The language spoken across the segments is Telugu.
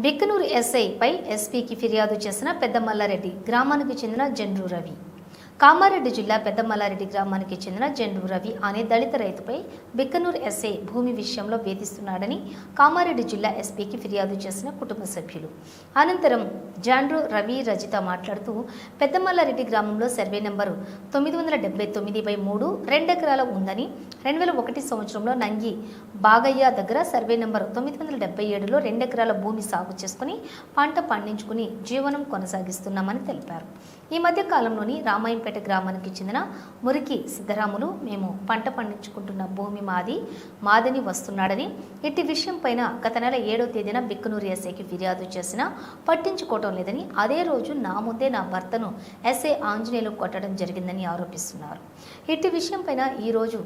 బిక్కనూరు ఎస్ఐపై ఎస్పీకి ఫిర్యాదు చేసిన పెద్దమల్లారెడ్డి గ్రామానికి చెందిన జండ్రు రవి. కామారెడ్డి జిల్లా పెద్దమల్లారెడ్డి గ్రామానికి చెందిన జండ్రు రవి అనే దళిత రైతుపై బిక్కనూరు ఎస్ఐ భూమి విషయంలో వేధిస్తున్నాడని కామారెడ్డి జిల్లా ఎస్పీకి ఫిర్యాదు చేసిన కుటుంబ సభ్యులు. అనంతరం జండ్రు రవి రజిత మాట్లాడుతూ పెద్దమల్లారెడ్డి గ్రామంలో సర్వే నెంబరు 979/3 2 ఎకరాల ఉందని 2001 సంవత్సరంలో నంగి బాగయ్య దగ్గర సర్వే నెంబరు 977లో 2 ఎకరాల భూమి సాగు చేసుకుని పంట పండించుకుని జీవనం కొనసాగిస్తున్నామని తెలిపారు. ఈ మధ్య కాలంలోని రామాయంపేట గ్రామానికి చెందిన మురికి సిద్ధరాములు మేము పంట పండించుకుంటున్న భూమి మాదని వస్తున్నాడని, ఇట్టి విషయం పైన గత నెల 7వ తేదీన బిక్కనూరు ఎస్ఐకి ఫిర్యాదు చేసినా పట్టించుకోవటం లేదని, అదే రోజు నా ముందే నా భర్తను ఎస్ఐ ఆంజనేయులు కొట్టడం జరిగిందని ఆరోపిస్తున్నారు. ఇట్టి విషయం పైన ఈరోజు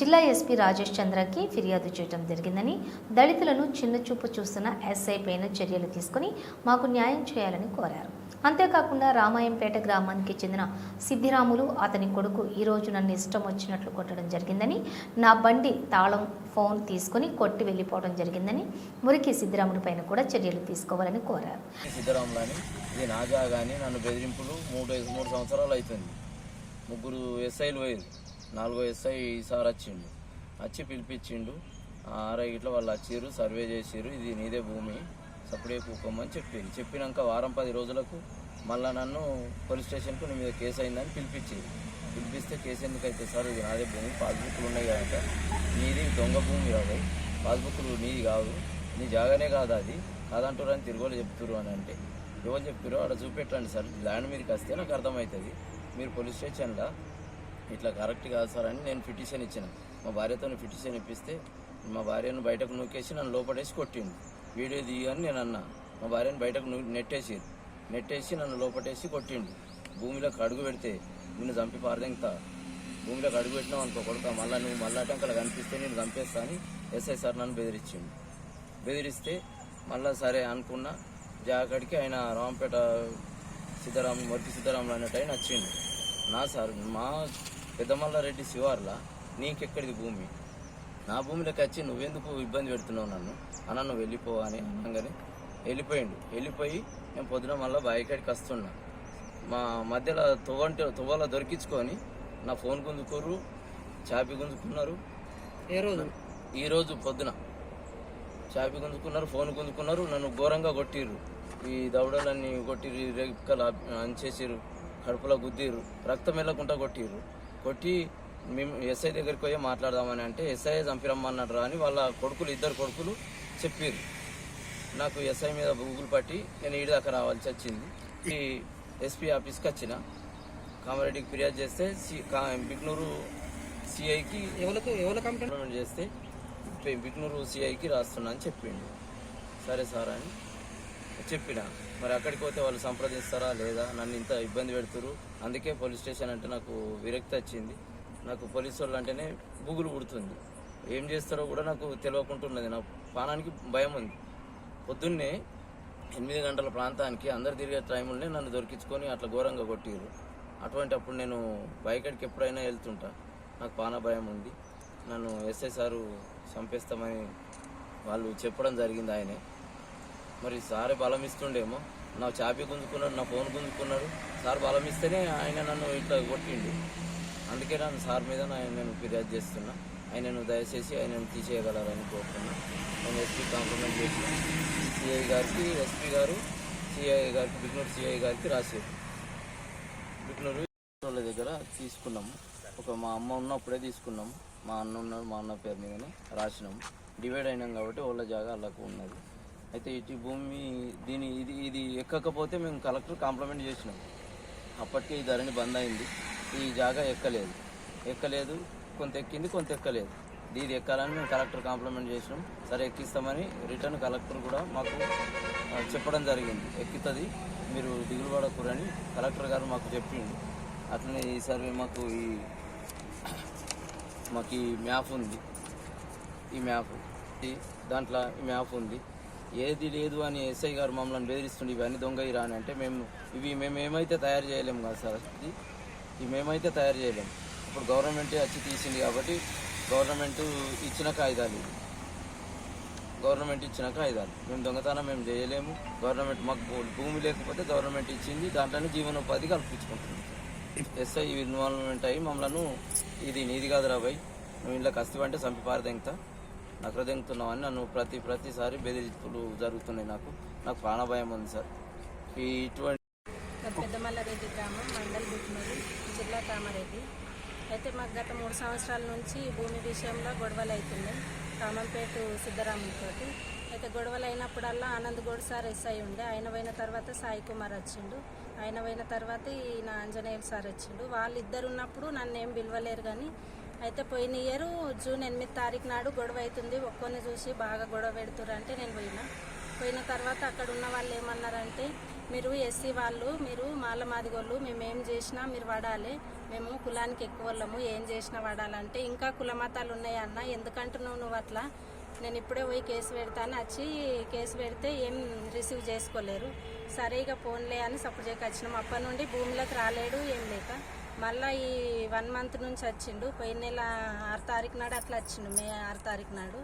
జిల్లా ఎస్పీ రాజేష్ చంద్రకి ఫిర్యాదు చేయడం జరిగిందని, దళితులను చిన్నచూపు చూస్తున్న ఎస్ఐ పైన చర్యలు తీసుకుని మాకు న్యాయం చేయాలని కోరారు. అంతేకాకుండా రామాయంపేట గ్రామానికి చెందిన సిద్ధిరాములు అతని కొడుకు ఈరోజు నన్ను ఇష్టం వచ్చినట్లు కొట్టడం జరిగిందని, నా బండి తాళం ఫోన్ తీసుకుని కొట్టి వెళ్ళిపోవడం జరిగిందని, మురికి సిద్ధిరాముల పైన కూడా చర్యలు తీసుకోవాలని కోరారు. సిద్ధరాములని ఇది నాగా కానీ నన్ను బెదిరింపులు 3 సంవత్సరాలు అవుతుంది. 3 ఎస్ఐలు పోయింది, 4వ ఎస్ఐ ఈసారి వచ్చి పిలిపించిండు. ఆర్ఐ ఇట్లా వాళ్ళు వచ్చిర్రు, సర్వే చేసిర్రు, ఇది నీదే భూమి సప్పుడే కూకోమని చెప్పినాక వారం 10 రోజులకు మళ్ళీ నన్ను పోలీస్ స్టేషన్కు నీ మీద కేసు అయిందని పిలిపిస్తే కేసు ఎందుకు అయితే సార్, ఇది నాదే భూమి, పాస్బుక్లు ఉన్నాయి కనుక నీది దొంగ భూమి కాదు, పాస్బుక్లు నీది కాదు, నీ జాగానే కాదు, అది కాదంటారు అని తిరుగులు చెప్తున్నారు అని అంటే, ఎవరు చెప్పారో అక్కడ చూపెట్టండి సార్, ల్యాండ్ మీదకి వస్తే నాకు అర్థమవుతుంది, మీరు పోలీస్ స్టేషన్లో ఇట్లా కరెక్ట్ కాదు సార్ అని నేను పిటిషన్ ఇచ్చిన. మా భార్యతో పిటిషన్ ఇప్పిస్తే మా భార్యను బయటకు నూకేసి నన్ను లోపడేసి కొట్టిండు. వీడియో దిగని నేను అన్నా, మా భార్యను బయటకు నెట్టేసి నన్ను లోపటేసి కొట్టిండు. భూమిలోకి అడుగు పెడితే నిన్ను చంపి పారదెంగుతా, భూమిలోకి అడుగు పెట్టినావు అనుకో కొడుక, మళ్ళీ నువ్వు మళ్ళాటంకలా కనిపిస్తే నేను చంపేస్తా అని ఎస్ఐ సార్ నన్ను బెదిరిస్తే మళ్ళీ సరే అనుకున్నా. జాగడికి ఆయన రాంపేట మురికి సిద్ధరాములు అన్నట్టు ఆయన వచ్చిండు. నా సార్ మా పెద్దమల్లారెడ్డి శివార్లా నీకెక్కడిది భూమి, నా భూమిలోకి వచ్చి నువ్వెందుకు ఇబ్బంది పెడుతున్నావు నన్ను అన్న, నువ్వు వెళ్ళిపో అని అనగానే వెళ్ళిపోయి నేను పొద్దున మళ్ళీ బాయికాడికి వస్తున్నా. మా మధ్యలో తువ్వలో దొరికించుకొని నా ఫోన్ గుంజుకోరు, చాపి గుంజుకున్నారు. ఈరోజు పొద్దున చాపి గుంజుకున్నారు, ఫోన్ గుంజుకున్నారు, నన్ను ఘోరంగా కొట్టిర్రు. ఈ దవడలన్నీ కొట్టిర్రు, రెక్కలు అంచేసిర్రు, కడుపులో గుద్దిర్రు, రక్తం వెళ్ళకుండా కొట్టి మేము ఎస్ఐ దగ్గరికి పోయి మాట్లాడదామని అంటే ఎస్ఐ చంపిరమ్మన్నాడు అని వాళ్ళ ఇద్దరు కొడుకులు చెప్పారు. నాకు ఎస్ఐ మీద గూగుల్ పట్టి నేను ఈడి దాకా రావాల్సి వచ్చింది. ఈ ఎస్పీ ఆఫీస్కి వచ్చిన, కామారెడ్డికి ఫిర్యాదు చేస్తే బిక్నూరు సిఐకి ఎవరు కంప్లైంట్ చేస్తే బిక్నూరు సిఐకి రాస్తున్నా అని చెప్పిండు. సరే సార్ అని చెప్పిన. మరి అక్కడికి పోతే వాళ్ళు సంప్రదిస్తారా లేదా, నన్ను ఇంత ఇబ్బంది పెడుతురు, అందుకే పోలీస్ స్టేషన్ అంటే నాకు విరక్తి వచ్చింది. నాకు పోలీసు వాళ్ళు అంటేనే బుగులు పుడుతుంది, ఏం చేస్తారో కూడా నాకు తెలియకుంటున్నది, నా ప్రాణానికి భయం ఉంది. పొద్దున్నే 8 గంటల ప్రాంతానికి అందరు తిరిగే టైంలోనే నన్ను దొరికించుకొని అట్లా ఘోరంగా కొట్టిరు. అటువంటి అప్పుడు నేను బైకడికి ఎప్పుడైనా వెళ్తుంటా, నాకు ప్రాణ భయం ఉంది. నన్ను ఎస్ఐ సారు చంపేస్తామని వాళ్ళు చెప్పడం జరిగింది ఆయనే. మరి సారే బలం ఇస్తుండేమో, నా చాపి గుంజుకున్నాడు, నా ఫోన్ గుంజుకున్నాడు, సార్ బలం ఇస్తేనే ఆయన నన్ను ఇట్లా కొట్టిండు. అందుకే నన్ను సార్ మీద నేను ఫిర్యాదు చేస్తున్నా. ఆయనను దయచేసి ఆయనను తీసేయగలరని కోరుతున్నా. నేను ఎస్పీ కాంప్లిమెంట్ చేసిన సిఐ గారికి, ఎస్పీ గారు సిఐ గారికి, బిక్నూరు సిఐ గారికి రాశారు. బిక్నూరు వాళ్ళ దగ్గర తీసుకున్నాము, మా అమ్మ ఉన్నప్పుడే తీసుకున్నాము, మా అన్న ఉన్నాడు, మా అన్న పేరు మీదనే రాసినాము. డివైడ్ అయినాం కాబట్టి వాళ్ళ జాగా అలాకు ఉన్నది. అయితే ఇటు భూమి ఇది ఎక్కకపోతే మేము కలెక్టర్ కాంప్లిమెంట్ చేసినాం. అప్పటికే ఈ ధరణి బంద్ అయింది, ఈ జాగా ఎక్కలేదు, కొంత ఎక్కింది, కొంత ఎక్కలేదు. ఇది ఎక్కాలని మేము కలెక్టర్ కాంప్లిమెంట్ చేసినాం. సరే ఎక్కిస్తామని రిటర్న్ కలెక్టర్ కూడా మాకు చెప్పడం జరిగింది, ఎక్కుతుంది మీరు దిగులు పడకూరని కలెక్టర్ గారు మాకు చెప్పిండు. అట్లనే ఈ సర్వే మాకు ఈ మ్యాప్ ఉంది, దాంట్లో ఈ మ్యాప్ ఉంది. ఏది లేదు అని ఎస్ఐ గారు మమ్మల్ని బెదిరిస్తుండే, ఇవన్నీ దొంగ ఇరా అని అంటే మేము ఏమైతే తయారు చేయలేము కదా సార్, మేమైతే తయారు చేయలేము. ఇప్పుడు గవర్నమెంటే వచ్చి తీసింది కాబట్టి గవర్నమెంట్ ఇచ్చిన కాగితాలు గవర్నమెంట్ ఇచ్చిన కాగితాలు. మేము దొంగతనం మేము చేయలేము. గవర్నమెంట్ మాకు భూమి లేకపోతే గవర్నమెంట్ ఇచ్చింది, దాంట్లోనే జీవనోపాధి కల్పించుకుంటున్నాం. ఎస్ఐ ఇన్వాల్వ్మెంట్ అయ్యి మమ్మల్ని ఇది నీది కాదురా భయ్, నువ్వు ఇంట్లో కస్తివంటే చంపి పారదెంగుతా, నకర దెంగుతున్నావు అని నన్ను ప్రతిసారి బెదిరింపులు జరుగుతున్నాయి. నాకు ప్రాణభయం ఉంది సార్. ఇటువంటి పెద్దమల్లారెడ్డి గ్రామం, మండల్ బుట్నూరు, జిల్లా కామారెడ్డి. అయితే మాకు గత 3 సంవత్సరాల నుంచి భూమి విషయంలో గొడవలు అవుతున్నాయి కామంపేట సిద్ధరాములతోటి. అయితే గొడవలు అయినప్పుడల్లా ఆనంద్ గౌడ్ సార్ ఎస్ఐ ఉండే, ఆయన పోయిన తర్వాత సాయి కుమార్ వచ్చిండు, ఆయన పోయిన తర్వాత ఈయన ఆంజనేయులు సార్ వచ్చిండు. వాళ్ళిద్దరు ఉన్నప్పుడు నన్ను ఏం పిలవలేరు. కానీ అయితే పోయిన ఇయర్ జూన్ 8 తారీఖు నాడు గొడవ అవుతుంది, ఒక్కొని చూసి బాగా గొడవ పెడుతురు అంటే నేను పోయిన తర్వాత అక్కడ ఉన్న వాళ్ళు ఏమన్నారంటే, మీరు ఎస్సీ వాళ్ళు, మీరు మాల మాదిగోళ్ళు, మేము ఏం చేసినా మీరు వాడాలి, మేము కులానికి ఎక్కువ వాళ్ళము, ఏం చేసినా వాడాలంటే ఇంకా కుల మతాలు ఉన్నాయన్న, ఎందుకంటున్నావు నువ్వు అట్లా, నేను ఇప్పుడే పోయి కేసు పెడతాను వచ్చి కేసు పెడితే ఏం రిసీవ్ చేసుకోలేరు. సరే ఇక ఫోన్లే అని సపోర్ట్ చేయక వచ్చినాం. అప్పటి నుండి భూమిలోకి రాలేడు ఏం లేక మళ్ళీ ఈ 1 మంత్ నుంచి వచ్చిండు. పోయిన నెల 6 తారీఖు నాడు అట్లా వచ్చిండు, మే 6 తారీఖు నాడు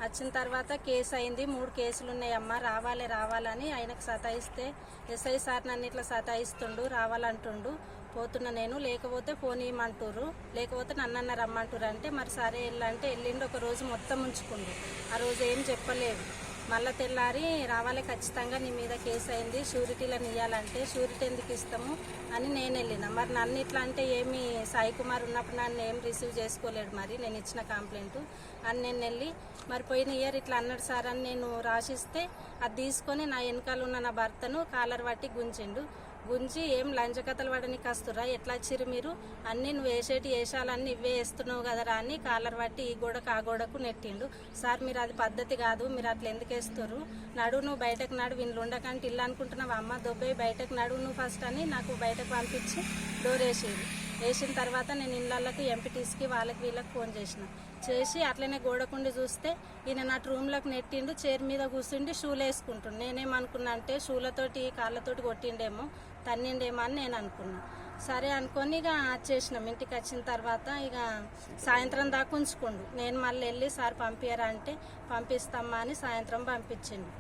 వచ్చిన తర్వాత కేసు అయింది. 3 కేసులు ఉన్నాయమ్మా, రావాలని ఆయనకు సతాయిస్తే ఎస్ఐ సార్ నన్ను ఇట్లా సతాయిస్తుండు, రావాలంటుండు, పోతున్నా నేను, లేకపోతే ఫోన్ ఇవ్వమంటారు, లేకపోతే నన్నన్న రమ్మంటారు అంటే మరి సరే వెళ్ళంటే వెళ్ళిండు. ఒక రోజు మొత్తం ఉంచుకుండు, ఆ రోజు ఏం చెప్పలేదు. మళ్ళీ తెల్లారి రావాలి ఖచ్చితంగా, నీ మీద కేసు అయింది, షూరిటీలను ఇవ్వాలంటే షూరిటీ ఎందుకు ఇస్తాము అని నేను వెళ్ళిన. మరి నన్ను ఇట్లా అంటే ఏమి సాయి కుమార్ ఉన్నప్పుడు నన్ను ఏం రిసీవ్ చేసుకోలేడు, మరి నేను ఇచ్చిన కంప్లైంట్ అని నేను వెళ్ళి మరి పోయిన ఇయర్ ఇట్లా అన్నాడు సార్ అని నేను రాసిస్తే అది తీసుకొని నా వెనకాల ఉన్న నా భర్తను కాలర్ పట్టి గుంజి ఏం లంచకథలు పడనికి వస్తురా, ఎట్లా వచ్చిర్రు మీరు, అన్నీ నువ్వు వేసేటి వేషాలన్నీ ఇవే వేస్తున్నావు కదరా అని కాలర్ పట్టి ఈ గోడకు ఆ గోడకు నెట్టిండు. సార్ మీరు అది పద్ధతి కాదు, మీరు అట్లా ఎందుకు వేస్తారు, నువ్వు బయటకు నడు, వీళ్ళు ఉండకంటే ఇల్లు అనుకుంటున్నావు అమ్మ, దొబ్బై బయటకు నడువు నువ్వు ఫస్ట్ అని నాకు బయటకు పంపించి డోర్ వేసిన తర్వాత నేను ఇళ్ళకి ఎంపీటీస్కి వాళ్ళకి వీళ్ళకి ఫోన్ చేసి అట్లనే గోడకుండి చూస్తే ఈయన నా రూమ్లోకి నెట్టిండు, చైర్ మీద కూర్చుండి షూలు వేసుకుంటుండు. నేనేమనుకున్నా అంటే షూలతోటి కాళ్ళతోటి కొట్టిండేమో, తన్నిండేమో అని నేను అనుకున్నా. సరే అనుకొని ఇక వచ్చేసినాం. ఇంటికి వచ్చిన తర్వాత ఇక సాయంత్రం దాకా ఉంచుకుండు. నేను మళ్ళీ వెళ్ళి సార్ పంపించారా అంటే పంపిస్తామా అని సాయంత్రం పంపించిండు.